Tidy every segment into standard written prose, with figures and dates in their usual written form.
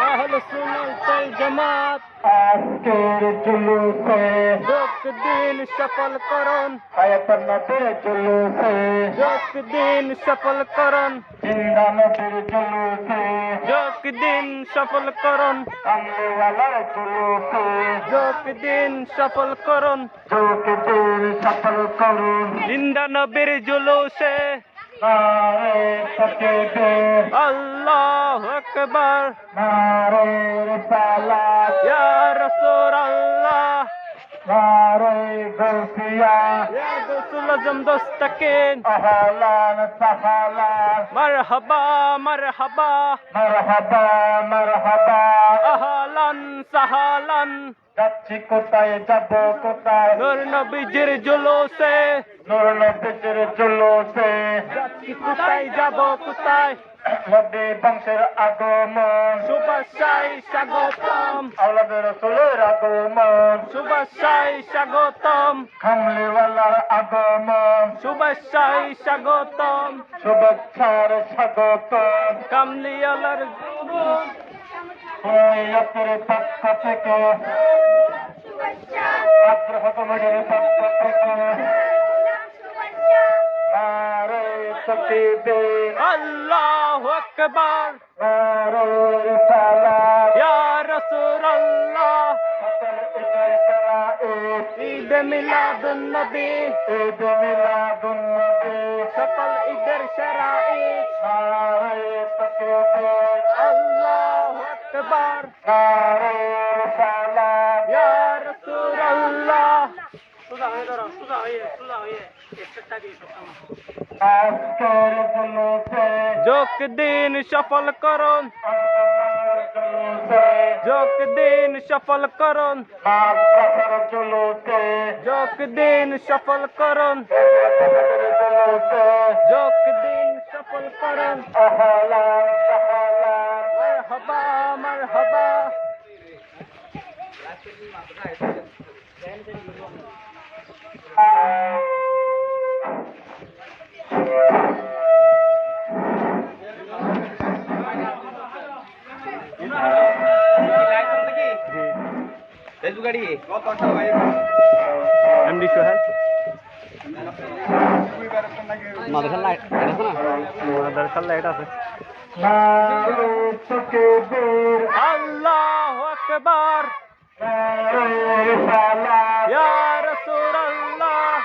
আহলে সুন্নাত ওয়াল জামাত আজকের জুলুসে যোগ দিন সফল করুন, হায়াতুন নবীর জুলুসে যোগ দিন সফল করুন, জিন্দা নবীর জুলুসে যোগ দিন সফল করুন, কামলিওয়ালার জুলুসে যোগ দিন সফল করুন, যোগ দিন সফল করুন। জিন্দা নবীর জুলুসে নারে তাকবীর আল্লাহু আকবার, নারে রিসালাত ইয়া রাসূলুল্লাহ, নারে গাউসিয়া ইয়া গাউসুল আজম দস্তকিন, আহলান সাহলান মারহাবা মারহাবা, মারহাবা মারহাবা। আহলান সাহলান, যাচ্ছি কোথায় যাব কোথায় নূর নবীজির জুলুসে, নূর নবীর জুলুসে যাচ্ছি কোথায় যাব কোথায়, নবী বংশের আগমন শুভেচ্ছায় স্বাগতম, আওলাদের রাসূলের আগমন শুভেচ্ছায় স্বাগতম, কামলিওয়ালার আগমন শুভেচ্ছায় স্বাগতম, শুভেচ্ছার স্বাগতম। কামলিওয়ালার শরীয়তের পক্ষ থেকে আগ্রহ কমিটির পক্ষ থেকে নারে তাকবীর আল্লাহু আকবার, নারে রিসালাত ইয়া রাসূলুল্লাহ, সকল ঈদের শরাঈত ঈদ মিলাদুন নবী, ঈদ মিলাদুন নবী সকল ঈদের শরাঈত, নারে তাকবীর আল্লাহু আকবার, নারে রিসালাত ইয়া রাসূলুল্লাহ। সুজা হয়ে একটা দিয়ে আজকের জুলুসে যোগ দিন সফল করুন, জুলুসে যোগ দিন সফল করুন, মাদ্রাসার জুলুসে যোগ দিন সফল করুন, জুলুসে যোগ দিন সফল করুন, আহলান সাহলান মারহাবা মারহাবা। এমডি সোহেল মাদ্রাসার লাইট আছে না, মাদ্রাসার লাইট আছে। নারে তাকবীর আল্লাহু আকবার, নারে রিসালাত ইয়া রাসূলুল্লাহ,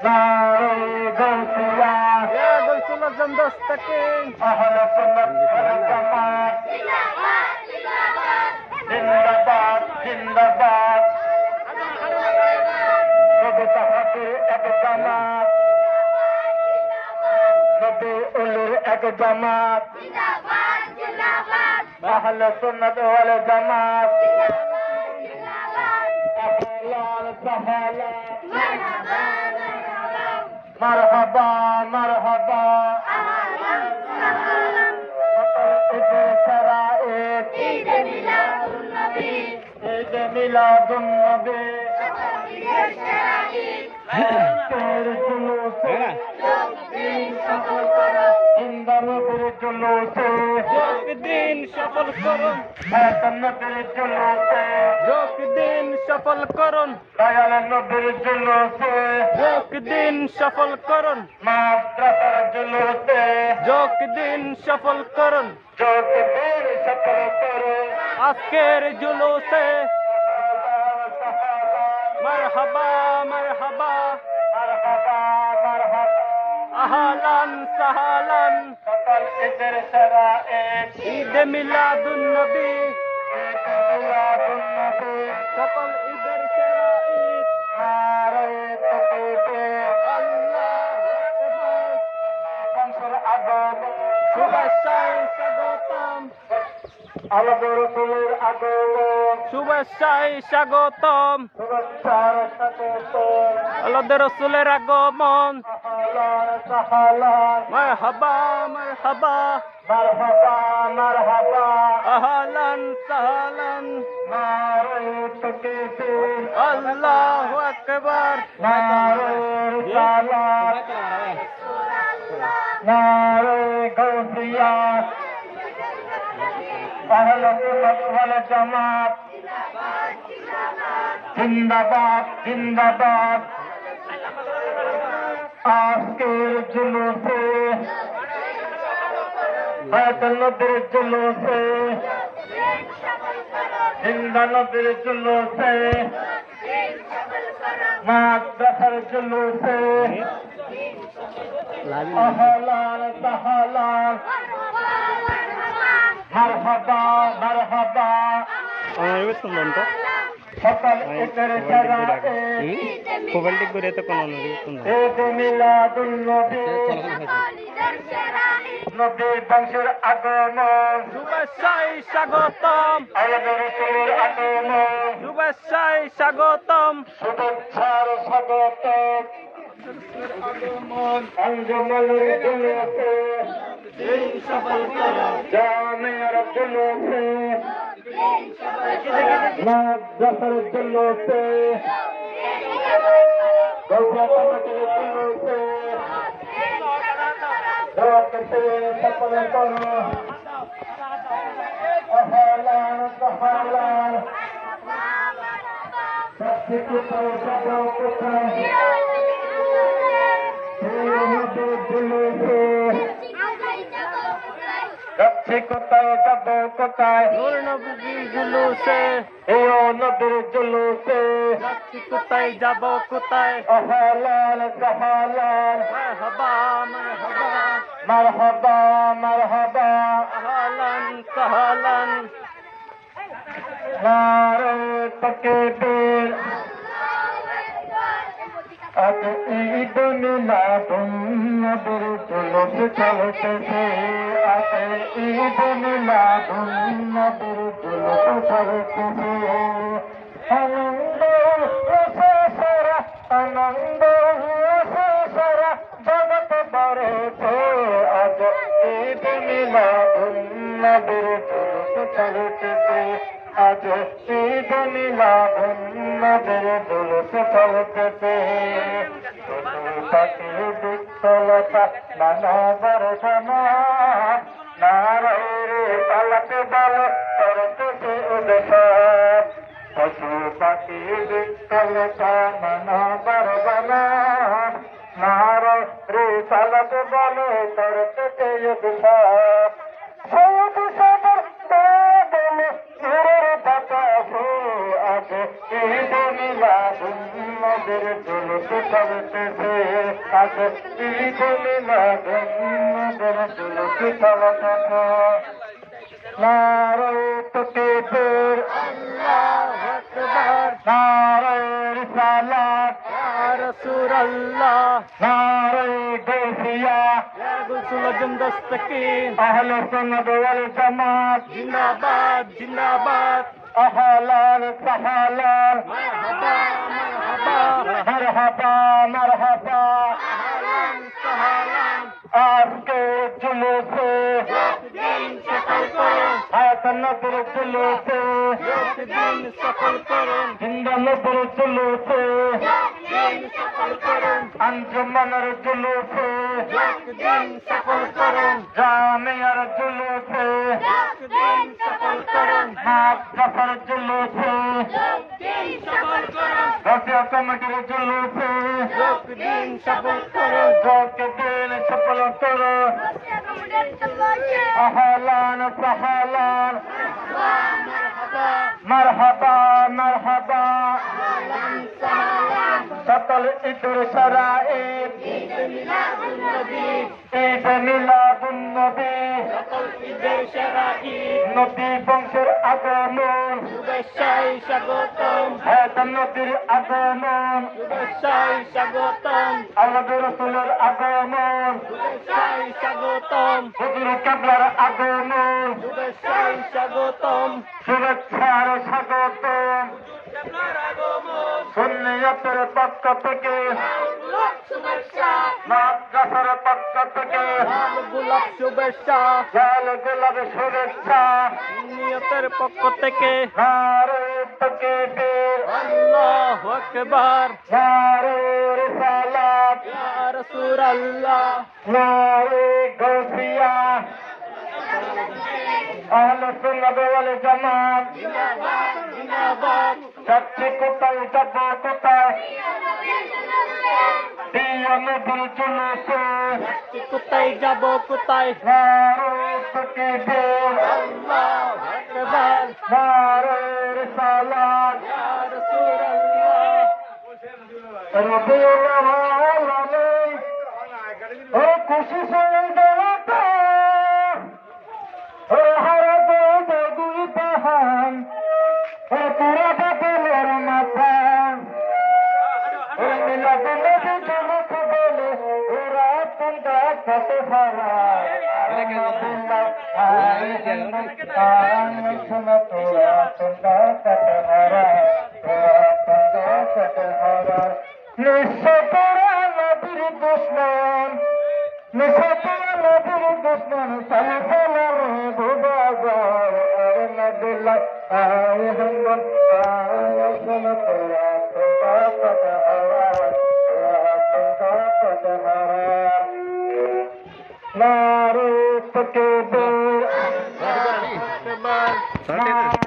নারে গাউসিয়া ইয়া গাউসুল আজম দস্তকিন, আহলে সুন্নাত ওয়াল জামাত জিন্দাবাদ জিন্দাবাদ। নবী তাহাদের এক জামাত, নবী উলুর এক জামাত, আহলে সুন্নাত ওয়াল জামাত আহলান সাহলান মারহাবা মারহাবা। সকল ঈদের শরাঈত ঈদ মিলাদুন নবী আজকের জুলুসে জিন্দা নবীর জুলুসে যোগ দিন সফল করুন, হায়াতুন নবীর জুলুসে যোগ দিন সফল করুন, দয়াল নবীর জুলুসে যোগ দিন সফল করুন, মাদ্রাসার জুলুসে যোগ দিন সফল করুন, যোগ দিন সফল করুন। আজকের জুলুসে মারহাবা মারহাবা, মারহাবা মারহাবা। আহলান সাহলান, সকল ঈদের শরাঈত ঈদ মিলাদুন নবী, ঈদ মিলাদুন নবী সকল ঈদের শরাঈত, নারে তাকবীর আল্লাহু আকবার, বংশের আগমন শুভেচ্ছায় স্বাগতম, আল্লাহর রাসূলের আগমন শুভেচ্ছায় স্বাগতম, শুভেচ্ছার স্বাগতম। আল্লাহর রাসূলের আগমন, আহলান সাহলান মারহাবা মারহাবা, মারহাবা মারহাবা আহলান সাহলান নারে তাকবীর আল্লাহু আকবার নারে রিসালাত নারে গাউসিয়া আহলে সুন্নাত ওয়াল জামাত জিন্দাবাদ জিন্দাবাদ আজকের জুলুসে বায়তুল নবীর জুলুসে জিন্দা নবীর জুলুসে মাদ্রাসার জুলুসে আহলান সাহলান মারহাবা মারহাবা শুনলাম সকল একের সারাতে মোবাইলটি করে তো কোনো শুনলাম ঈদ মিলাদুন নবী নবী বংশের আগমন শুভেচ্ছায় স্বাগতম আল্লাহর রাসূলের আগমন শুভেচ্ছায় স্বাগতম শুভেচ্ছার স্বাগতম আঞ্জুমানের জুলুসে জামিয়ার জুলুসে মাদ্রাসার জুলুসে গৌরা কমিটির জুলুসে দোয়াতে সফল করো আহলান সাহলান সবথেকে বড় কোথায় যাচ্ছে কোথায় যাব কোথায় নূর নবীর জুলুসে এই নবীর জুলুসে যাচ্ছি কোথায় যাব কোথায় আহলান সাহলান মারহাবা মারহাবা মারহাবা মারহাবা আহলান সাহলান নারে তাকবীর আজ ঈদ মিলাদুন নবীর জুলুস চলতেছে আজ ঈদ মিলাদুন নবীর জুলুস চলতেছে আনন্দ সারা আনন্দ সারা জগৎ ভরেছে আজ ঈদ মিলাদুন নবীর জুলুস চলতেছে আজ ঈদ মিলাদুন নবীর জুলুস চলতেছে পাখি বিশ্বলতা নানা বর্ষনা নারায়ণে পালাতে বলে করতেছে উদ্দেশ্য পশু পাখি বিশ্বলতা নানা বর্ষনা নারায়ণে পালাতে বলে করতেছে উদ্দেশ্য ঈদ মিলাদুন নবীর জুলুস চলতেছে আজ ঈদ মিলাদুন নবীর জুলুস চলতেছে নারে তাকবীর আল্লাহু আকবার নারে রিসালাত ইয়া রাসূলুল্লাহ নারে গাউসিয়া ইয়া গুসুল দস্তকিন আহলে সুন্নাত ওয়াল জামাত জিন্দাবাদ জিন্দাবাদ আহলান সাহলান মারহাবা মারহাবা মারহাবা মারহাবা আহলান সাহলান আজকে জুলুসে দিন সফল করুন হায়াতুন নবীর জুলুসে দিন সফল করুন জিন্দা নবীর জুলুসে দিন সফল করুন আঞ্জুমানের জুলুসে দিন সফল করুন জামিয়ার জুলুসে দিন সফল করুন মাদ্রাসার জুলুসে দিন সফল করুন রাজিয়া কমিটির জুলুসে দিন সফল করুন যোগকে দিন সফল করো আহলান সাহলান মারহাবা মারহাবা সকল ঈদের সারাঈদ ঈদ মিলাদুন নবী নবী বংশের আগমন শুভেচ্ছায় স্বাগতম হায়াতুন নবীর আগমন শুভেচ্ছায় স্বাগতম আল্লাহর রাসূলের আগমন শুভেচ্ছায় স্বাগতম হুজুর কিবলার আগমন শুভেচ্ছায় স্বাগতম শুভেচ্ছার স্বাগতম সুন্নিয়তের পক্ষ থেকে মাদ্রাসার পক্ষ থেকে গোলাপ শুভেচ্ছা লাল গোলাপ শুভেচ্ছা নিয়তের পক্ষ থেকে নারে তাকবীর আল্লাহু আকবার নারে রিসালাত ইয়া রাসূলুল্লাহ নারে গৌসিয়া আহলে সুন্নাত ওয়াল জামাত জিন্দাবাদ যাচ্ছি কোথায় যাব কোথায় প্রিয় নবীর জুলুসে কোথায় যাব কোথায় নারে তাকবীর আল্লাহু আকবার নারে রিসালাত ইয়া রাসূলুল্লাহ রবিউল আলামিন ও খুশি সন্দেহতা ও হারা দে দুই পাহান ও পুরা বাতিলের মাথা ও মিলাদ নবী জুলুস বলে ওরা তুন্দা কাটে হারা শোনা তোরা তুন্দা কাটে হারা নিঃস্বতরা নবীর দুশ্মন নিঃস্বতরা নবীর দুশ্মন সালফেলার ভুবাগর নদুল্লাহ আয় হন্দন আয় শোনা তোরা তুন্দা কাটে হারা তুন্দা কাটে হারা নারে তকবীর আকবার